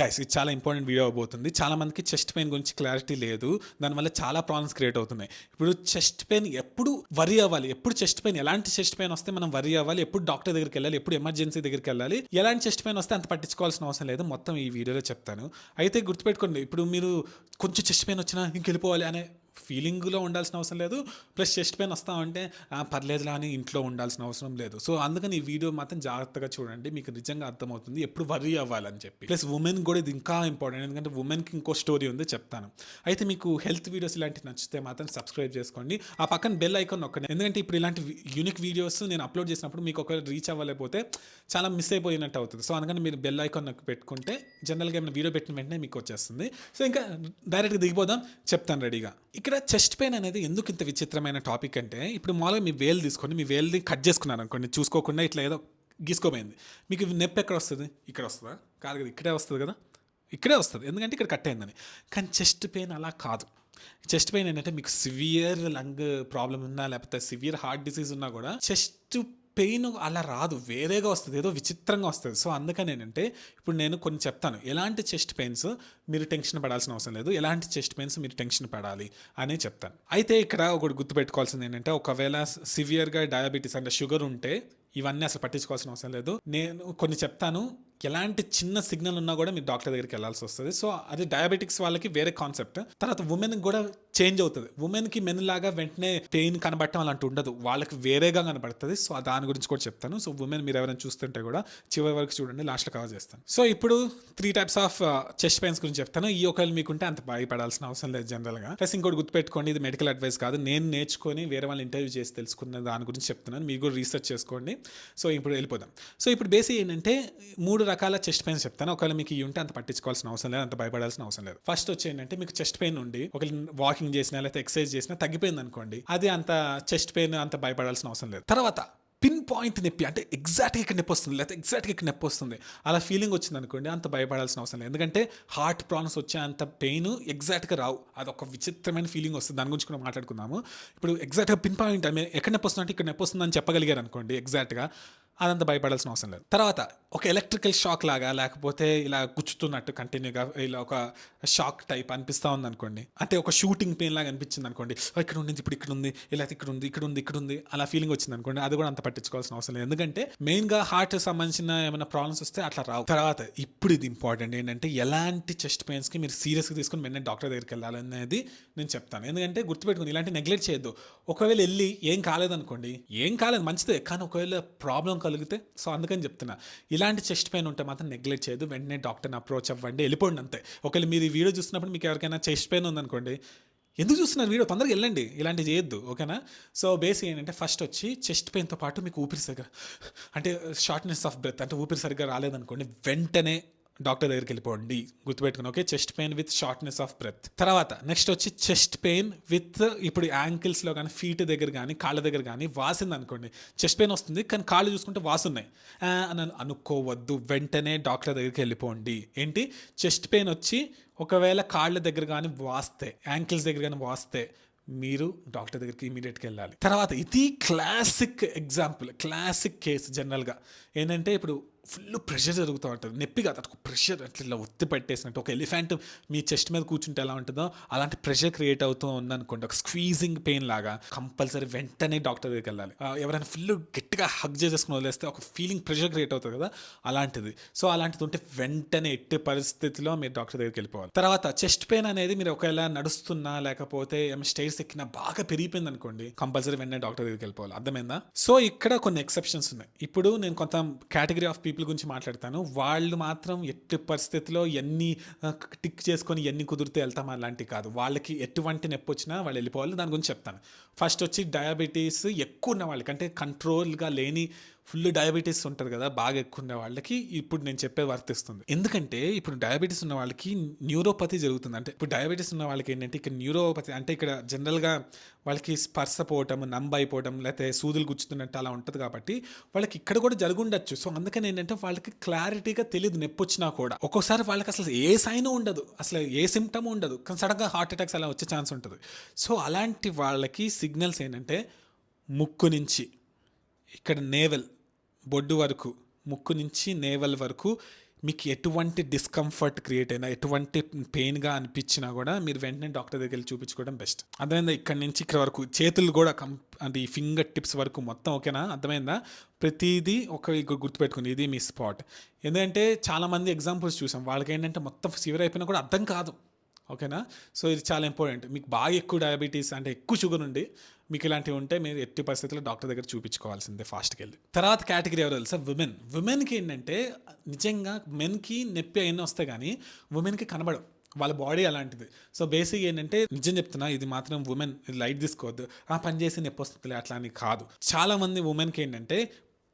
Guys ఇది చాలా important video అవబోతుంది. చాలా మందికి చెస్ట్ పెయిన్ గురించి క్లారిటీ లేదు. దానివల్ల చాలా ప్రాబ్లమ్స్ క్రియేట్ అవుతున్నాయి. ఇప్పుడు చెస్ట్ పెయిన్ ఎప్పుడు వరీ అవ్వాలి, ఎప్పుడు చెస్ట్ పెయిన్, ఎలాంటి చెస్ట్ పెయిన్ వస్తే మనం వరీ అవ్వాలి, ఎప్పుడు డాక్టర్ దగ్గరికి వెళ్ళాలి, ఎప్పుడు ఎమర్జెన్సీ దగ్గరికి వెళ్ళాలి, ఎలాంటి చెస్ట్ పెయిన్ వస్తే అంత పట్టించుకోవాల్సిన అవసరం లేదు, మొత్తం ఈ వీడియోలో చెప్తాను. అయితే గుర్తుపెట్టుకోండి, ఇప్పుడు మీరు కొంచెం చెస్ట్ పెయిన్ వచ్చినా ఇంకెళ్ళిపోవాలి అనే ఫీలింగ్లో ఉండాల్సిన అవసరం లేదు. ప్లస్ చెస్ట్ పెయిన్ వస్తామంటే పర్లేదులా అని ఇంట్లో ఉండాల్సిన అవసరం లేదు. సో అందుకని ఈ వీడియో మాత్రం జాగ్రత్తగా చూడండి, మీకు నిజంగా అర్థమవుతుంది ఎప్పుడు వర్రీ అవ్వాలని చెప్పి. ప్లస్ ఉమెన్ కూడా ఇది ఇంకా ఇంపార్టెంట్, ఎందుకంటే ఉమెన్కి ఇంకో స్టోరీ ఉంది, చెప్తాను. అయితే మీకు హెల్త్ వీడియోస్ ఇలాంటివి నచ్చితే మాత్రం సబ్స్క్రైబ్ చేసుకోండి, ఆ పక్కన బెల్ ఐకాన్ నొక్కండి. ఎందుకంటే ఇప్పుడు ఇలాంటి యూనిక్ వీడియోస్ నేను అప్లోడ్ చేసినప్పుడు మీకు ఒకవేళ రీచ్ అవ్వలేకపోతే చాలా మిస్ అయిపోయినట్టు అవుతుంది. సో అందుకని మీరు బెల్ ఐకాన్ నొక్కి పెట్టుకుంటే జనరల్గా ఏమైనా వీడియో పెట్టిన వెంటనే మీకు వచ్చేస్తుంది. సో ఇంకా డైరెక్ట్గా దిగిపోదాం, చెప్తాను రెడీగా. ఇక్కడ చెస్ట్ పెయిన్ అనేది ఎందుకు ఇంత విచిత్రమైన టాపిక్ అంటే, ఇప్పుడు మామూలుగా మీ వేలు తీసుకొని మీ వేలుని కట్ చేసుకున్నారు అనుకోండి, చూసుకోకుండా ఇట్లా ఏదో గీసుకోపోయింది, మీకు నొప్పి ఎక్కడ వస్తుంది? ఇక్కడ వస్తుందా? కాదు కదా, ఇక్కడే వస్తుంది కదా, ఇక్కడే వస్తుంది, ఎందుకంటే ఇక్కడ కట్ అయిందని. కానీ చెస్ట్ పెయిన్ అలా కాదు. చెస్ట్ పెయిన్ ఏంటంటే మీకు సివియర్ లంగ్ ప్రాబ్లం ఉన్నా, లేకపోతే సివియర్ హార్ట్ డిసీజ్ ఉన్నా కూడా చెస్ట్ పెయిన్ అలా రాదు, వేరేగా వస్తుంది, ఏదో విచిత్రంగా వస్తుంది. సో అందుకని ఏంటంటే ఇప్పుడు నేను కొన్ని చెప్తాను, ఎలాంటి చెస్ట్ పెయిన్స్ మీరు టెన్షన్ పడాల్సిన అవసరం లేదు, ఎలాంటి చెస్ట్ పెయిన్స్ మీరు టెన్షన్ పడాలి అని చెప్తాను. అయితే ఇక్కడ ఒకటి గుర్తుపెట్టుకోవాల్సింది ఏంటంటే, ఒకవేళ సివియర్గా డయాబెటీస్ అంటే షుగర్ ఉంటే ఇవన్నీ అసలు పట్టించుకోవాల్సిన అవసరం లేదు. నేను కొన్ని చెప్తాను, ఎలాంటి చిన్న సిగ్నల్ ఉన్నా కూడా మీరు డాక్టర్ దగ్గరికి వెళ్ళాల్సి వస్తుంది. సో అది డయాబెటిక్స్ వాళ్ళకి వేరే కాన్సెప్ట్. తర్వాత ఉమెన్కి కూడా చేంజ్ అవుతుంది. ఉమెన్కి మెన్ లాగా వెంటనే పెయిన్ కనబడటం అలాంటి ఉండదు, వాళ్ళకి వేరేగా కనబడుతుంది. సో దాని గురించి కూడా చెప్తాను. సో ఉమెన్ మీరు ఎవరైనా చూస్తుంటే కూడా చివరి వరకు చూడండి, లాస్ట్లో కవర్ చేస్తాను. సో ఇప్పుడు 3 types ఆఫ్ చెస్ట్ పెయిన్స్ గురించి చెప్తాను. ఈ ఒకవేళ మీకుంటే అంత భయపడాల్సిన అవసరం లేదు జనరల్గా. ప్లస్ ఇంకోటి గుర్తుపెట్టుకోండి, ఇది మెడికల్ అడ్వైస్ కాదు, నేను నేర్చుకొని వేరే వాళ్ళు ఇంటర్వ్యూ చేసి తెలుసుకున్న దాని గురించి చెప్తున్నాను, మీరు కూడా రీసెర్చ్ చేసుకోండి. సో ఇప్పుడు వెళ్ళిపోదాం. సో ఇప్పుడు బేసిక్ ఏంటంటే 3 రకాల చెస్ట్ పెయిన్స్ చెప్తాను. ఒకవేళ మీకు ఇవి ఉంటే అంత పట్టించుకోవాల్సిన అవసరం లేదు, అంత భయపడాల్సిన అవసరం లేదు. ఫస్ట్ వచ్చి ఏంటంటే, మీకు చెస్ట్ పెయిన్ ఉండి ఒకవేళ వాకింగ్ చేసినా లేకపోతే ఎక్సర్సైజ్ చేసినా తగ్గిపోయింది అనుకోండి, అది అంత చెస్ట్ పెయిన్ అంత భయపడాల్సిన అవసరం లేదు. తర్వాత పిన్ పాయింట్ నొప్పి, అంటే ఎగ్జాక్ట్గా ఇక్కడ నొప్పి వస్తుంది, లేకపోతే ఎగ్జాక్ట్గా ఇక్కడ నొప్పి వస్తుంది, అలా ఫీలింగ్ వచ్చింది అనుకోండి, అంత భయపడాల్సిన అవసరం లేదు. ఎందుకంటే హార్ట్ ప్రాబ్లమ్స్ వచ్చే అంత పెయిన్ ఎగ్జాక్ట్గా రావు, అది ఒక విచిత్రమైన ఫీలింగ్ వస్తుంది. దాని గురించి కూడా మాట్లాడుకుందాము. ఇప్పుడు ఎగ్జాక్ట్గా పిన్ పాయింట్ ఎక్కడ నొప్పి వస్తుంది అంటే ఇక్కడ నొప్పి వస్తుంది అని చెప్పగలిగారు అనుకోండి ఎగ్జాక్ట్గా, అదంతా భయపడాల్సిన అవసరం లేదు. తర్వాత ఒక ఎలక్ట్రికల్ షాక్ లాగా, లేకపోతే ఇలా గుచ్చుతున్నట్టు కంటిన్యూగా ఇలా ఒక షాక్ టైప్ అనిపిస్తూ ఉంది అనుకోండి, అంటే ఒక షూటింగ్ పెయిన్ లాగా అనిపించింది అనుకోండి, ఇక్కడ ఉండి ఇప్పుడు ఇక్కడ ఉంది, ఇలా ఇక్కడ ఉంది, ఇక్కడ ఉంది, ఇక్కడ ఉంది, అలా ఫీలింగ్ వచ్చింది అనుకోండి, అది కూడా అంత పట్టించుకోవాల్సిన అవసరం లేదు. ఎందుకంటే మెయిన్గా హార్ట్ సంబంధించిన ఏమైనా ప్రాబ్లమ్స్ వస్తే అట్లా రావు. తర్వాత ఇప్పుడు ఇది ఇంపార్టెంట్ ఏంటంటే, ఎలాంటి చెస్ట్ పెయిన్స్కి మీరు సీరియస్గా తీసుకుని వెంటనే డాక్టర్ దగ్గరికి వెళ్ళాలనేది నేను చెప్తాను. ఎందుకంటే గుర్తుపెట్టుకుని, ఇలాంటి నెగ్లెక్ట్ చేయొద్దు. ఒకవేళ వెళ్ళి ఏం కాలేదనుకోండి, ఏం కాలేదు మంచిదే, కానీ ఒకవేళ ప్రాబ్లం కలిగితే, సో అందుకని చెప్తున్నా, ఇలాంటి చెస్ట్ పెయిన్ ఉంటే మాత్రం నెగ్లెక్ట్ చేయదు, వెంటనే డాక్టర్ని అప్రోచ్ అవ్వండి, వెళ్ళిపోండి అంతే. ఒకవేళ మీరు ఈ వీడియో చూస్తున్నప్పుడు మీకు ఎవరికైనా చెస్ట్ పెయిన్ ఉందనుకోండి, ఎందుకు చూస్తున్నారు వీడియో, తొందరగా వెళ్ళండి, ఇలాంటివి చేయొద్దు, ఓకేనా? సో బేసిక్ ఏంటంటే, ఫస్ట్ వచ్చి చెస్ట్ పెయిన్తో పాటు మీకు ఊపిరి సరిగ్గా, అంటే షార్ట్నెస్ ఆఫ్ బ్రెత్, అంటే ఊపిరి సరిగ్గా రాలేదనుకోండి, వెంటనే డాక్టర్ దగ్గరికి వెళ్ళిపోండి, గుర్తుపెట్టుకుని. Okay, chest pain with shortness of breath. తర్వాత నెక్స్ట్ వచ్చి చెస్ట్ పెయిన్ విత్, ఇప్పుడు యాంకిల్స్లో కానీ ఫీట్ దగ్గర కానీ కాళ్ళ దగ్గర కానీ వాసింది అనుకోండి, చెస్ట్ పెయిన్ వస్తుంది కానీ కాళ్ళు చూసుకుంటే వాసున్నాయి అని అనుకోవద్దు, వెంటనే డాక్టర్ దగ్గరికి వెళ్ళిపోండి. ఏంటి, చెస్ట్ పెయిన్ వచ్చి ఒకవేళ కాళ్ళ దగ్గర కానీ వాస్తే, యాంకిల్స్ దగ్గర కానీ వాస్తే, మీరు డాక్టర్ దగ్గరికి ఇమీడియట్గా వెళ్ళాలి. తర్వాత ఇది క్లాసిక్ ఎగ్జాంపుల్, క్లాసిక్ కేసు జనరల్గా ఏంటంటే, ఇప్పుడు ఫుల్ ప్రెషర్ జరుగుతూ ఉంటుంది, నొప్పి కాదు, అటు ప్రెషర్ అట్లా ఇలా ఒత్తి పెట్టేసినట్టు, ఒక ఎలిఫెంట్ మీ చెస్ట్ మీద కూర్చుంటే ఎలా ఉంటుందో అలాంటి ప్రెషర్ క్రియేట్ అవుతూ ఉందనుకోండి, ఒక స్క్వీజింగ్ పెయిన్ లాగా, కంపల్సరీ వెంటనే డాక్టర్ దగ్గరికి వెళ్ళాలి. ఎవరైనా ఫుల్ గట్టిగా హగ్ చేసేసుకుని వదిలేస్తే ఒక ఫీలింగ్ ప్రెషర్ క్రియేట్ అవుతుంది కదా, అలాంటిది. సో అలాంటిది ఉంటే వెంటనే ఎట్టి పరిస్థితిలో మీరు డాక్టర్ దగ్గరికి వెళ్ళిపోవాలి. తర్వాత చెస్ట్ పెయిన్ అనేది మీరు ఒకవేళ నడుస్తున్నా లేకపోతే ఏమైనా స్టైర్స్ ఎక్కినా బాగా పెరిగిపోయింది అనుకోండి, కంపల్సరీ వెంటనే డాక్టర్ దగ్గరికి వెళ్ళిపోవాలి. అర్థమైందా? సో ఇక్కడ కొన్ని ఎక్సెప్షన్స్ ఉన్నాయి. ఇప్పుడు నేను కొంత కేటగిరీ ఆఫ్ పీపుల్ గురించి మాట్లాడతాను, వాళ్ళు మాత్రం ఎట్టి పరిస్థితిలో ఎన్ని టిక్ చేసుకొని ఎన్ని కుదిరితే వెళ్తాం అలాంటివి కాదు, వాళ్ళకి ఎటువంటి నొప్పి వచ్చినా వాళ్ళు వెళ్ళిపోవాలి. దాని గురించి చెప్తాను. ఫస్ట్ వచ్చి డయాబెటీస్ ఎక్కువ ఉన్న వాళ్ళకి, అంటే కంట్రోల్గా లేని ఫుల్ డయాబెటీస్ ఉంటుంది కదా, బాగా ఎక్కువ ఉన్న వాళ్ళకి ఇప్పుడు నేను చెప్పేది వర్తిస్తుంది. ఎందుకంటే ఇప్పుడు డయాబెటీస్ ఉన్న వాళ్ళకి న్యూరోపతి జరుగుతుంది. అంటే ఇప్పుడు డయాబెటీస్ ఉన్న వాళ్ళకి ఏంటంటే, ఇక్కడ న్యూరోపతి అంటే ఇక్కడ జనరల్గా వాళ్ళకి స్పర్శ పోవటం, నంబ్ అయిపోవటం, లేకపోతే సూదులు గుచ్చుతున్నట్టు అలా ఉంటుంది కాబట్టి వాళ్ళకి ఇక్కడ కూడా జరుగుండొచ్చు. సో అందుకని ఏంటంటే, వాళ్ళకి క్లారిటీగా తెలియదు నొప్పి వచ్చినా కూడా. ఒక్కోసారి వాళ్ళకి అసలు ఏ సైన్ ఉండదు, అసలు ఏ సిమ్టమ్ ఉండదు, కానీ సడన్గా హార్ట్ అటాక్స్ అలా వచ్చే ఛాన్స్ ఉంటుంది. సో అలాంటి వాళ్ళకి సిగ్నల్స్ ఏంటంటే, ముక్కు నుంచి ఇక్కడ నేవెల్ బొడ్డు వరకు, ముక్కు నుంచి నేవల్ వరకు మీకు ఎటువంటి డిస్కంఫర్ట్ క్రియేట్ అయినా, ఎటువంటి పెయిన్గా అనిపించినా కూడా మీరు వెంటనే డాక్టర్ దగ్గరికి వెళ్ళి చూపించుకోవడం బెస్ట్. అర్థమైందా? ఇక్కడ నుంచి ఇక్కడ వరకు చేతులు కూడా అంటే ఈ ఫింగర్ టిప్స్ వరకు మొత్తం ఓకేనా? అర్థమైందా? ప్రతిదీ గుర్తుపెట్టుకుని ఇది మీ స్పాట్. ఎందుకంటే చాలామంది ఎగ్జాంపుల్స్ చూసాం, వాళ్ళకి ఏంటంటే మొత్తం సివియర్ అయిపోయినా కూడా అర్థం కాదు. ఓకేనా? సో ఇది చాలా ఇంపార్టెంట్. మీకు బాగా ఎక్కువ డయాబెటీస్ అంటే ఎక్కువ షుగర్ ఉండి మీకు ఇలాంటివి ఉంటే మీరు ఎట్టి పరిస్థితుల్లో డాక్టర్ దగ్గర చూపించుకోవాల్సిందే ఫాస్ట్కి వెళ్ళి. తర్వాత కేటగిరీ ఎవరు తెలుసా? విమెన్కి ఏంటంటే నిజంగా మెన్కి నొప్పి అయినా వస్తాయి కానీ ఉమెన్కి కనబడవు, వాళ్ళ బాడీ అలాంటిది. సో బేసిక్ ఏంటంటే నిజం చెప్తున్నా, ఇది మాత్రం ఉమెన్ లైట్ తీసుకోవద్దు, ఆ పని చేసి నొప్పి వస్తుంది అట్లా అని కాదు. చాలామంది ఉమెన్కి ఏంటంటే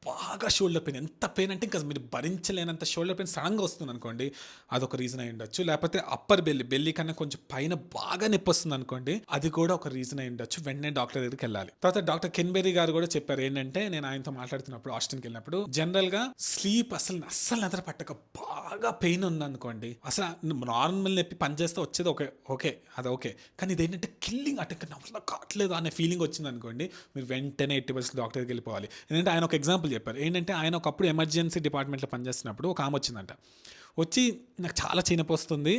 బాగా షోల్డర్ పెయిన్, ఎంత పెయిన్ అంటే ఇంకా మీరు భరించలేనంత షోల్డర్ పెయిన్ సడన్గా వస్తుంది అనుకోండి, అదొక రీజన్ అయి ఉండొచ్చు. లేకపోతే అప్పర్ బెల్లి కన్నా కొంచెం పైన బాగా నొప్పి వస్తుంది అనుకోండి, అది కూడా ఒక రీజన్ అయి ఉండొచ్చు. వెంటనే డాక్టర్ దగ్గరికి వెళ్ళాలి. తర్వాత డాక్టర్ కెన్బెర్రీ గారు కూడా చెప్పారు ఏంటంటే, నేను ఆయనతో మాట్లాడుతున్నప్పుడు ఆస్టిన్కి వెళ్ళినప్పుడు, జనరల్గా స్లీప్ అసలు నిద్ర పట్టక బాగా పెయిన్ ఉందనుకోండి, అసలు నార్మల్ నొప్పి పనిచేస్తే వచ్చేది ఓకే అది ఓకే, కానీ ఇదేంటంటే కిల్లింగ్ అంటే నవ్వులా కావట్లేదు అనే ఫీలింగ్ వచ్చింది అనుకోండి, మీరు వెంటనే ఎట్టి పరిస్థితుల్లో డాక్టర్ దగ్గరికి వెళ్ళిపోవాలి. ఎందుకంటే ఆయన ఒక ఎగ్జాంపుల్ చెప్పారు ఏంటంటే, ఆయన ఒకప్పుడు ఎమర్జెన్సీ డిపార్ట్మెంట్లో పనిచేస్తున్నప్పుడు ఒక ఆమె వచ్చిందంట. వచ్చి నాకు చాలా చెయ్యి నొప్పి వస్తుంది,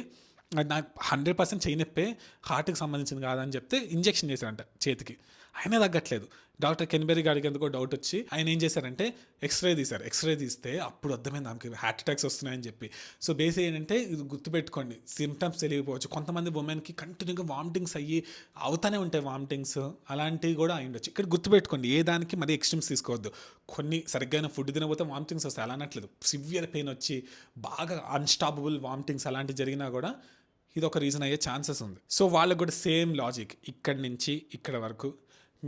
అది నాకు 100% చెయ్యి నొప్పే, హార్ట్కి సంబంధించింది కాదని చెప్తే ఇంజెక్షన్ చేశారంట చేతికి, అయినా తగ్గట్లేదు. డాక్టర్ కెన్బెర్రీ గారికి ఎందుకో డౌట్ వచ్చి ఆయన ఏం చేశారంటే ఎక్స్రే తీశారు. ఎక్స్రే తీస్తే అప్పుడు అర్థమైంది ఆమెకి హార్ట్ అటాక్స్ వస్తున్నాయని చెప్పి. సో బేసిక్ ఏంటంటే ఇది గుర్తుపెట్టుకోండి, సిమ్టమ్స్ తెలియకపోవచ్చు. కొంతమంది ఉమెన్కి కంటిన్యూగా వామిటింగ్స్ అవుతానే ఉంటాయి, వామిటింగ్స్ అలాంటివి కూడా అయి ఉండొచ్చు. ఇక్కడ గుర్తుపెట్టుకోండి, ఏ దానికి మరీ ఎక్స్ట్రీమ్స్ తీసుకోవద్దు. కొన్ని సరిగ్గా ఫుడ్ తినకపోతే వామిటింగ్స్ వస్తాయి, అలా అనట్లేదు. సివియర్ పెయిన్ వచ్చి బాగా అన్స్టాపబుల్ వామిటింగ్స్ అలాంటివి జరిగినా కూడా ఇది ఒక రీజన్ అయ్యే ఛాన్సెస్ ఉంది. సో వాళ్ళకు కూడా సేమ్ లాజిక్, ఇక్కడి నుంచి ఇక్కడ వరకు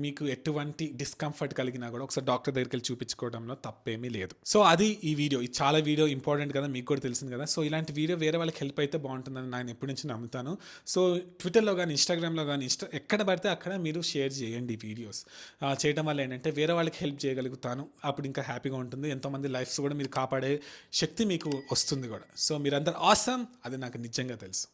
మీకు ఎటువంటి డిస్కంఫర్ట్ కలిగినా కూడా ఒకసారి డాక్టర్ దగ్గరికి వెళ్ళి చూపించుకోవడంలో తప్పేమీ లేదు. సో అది ఈ వీడియో. ఇది చాలా వీడియో ఇంపార్టెంట్ కదా, మీకు కూడా తెలిసింది కదా. సో ఇలాంటి వీడియో వేరే వాళ్ళకి హెల్ప్ అయితే బాగుంటుందని నేను ఎప్పటి నుంచి నమ్ముతాను. సో ట్విట్టర్లో కానీ ఇన్స్టాగ్రామ్లో కానీ ఎక్కడ పడితే అక్కడ మీరు షేర్ చేయండి ఈ వీడియోస్. చేయడం వల్ల ఏంటంటే వేరే వాళ్ళకి హెల్ప్ చేయగలుగుతాను, అప్పుడు ఇంకా హ్యాపీగా ఉంటుంది. ఎంతోమంది లైఫ్స్ కూడా మీరు కాపాడే శక్తి మీకు వస్తుంది కూడా. సో మీరందరూ ఆసమ్, అది నాకు నిజంగా తెలుసు.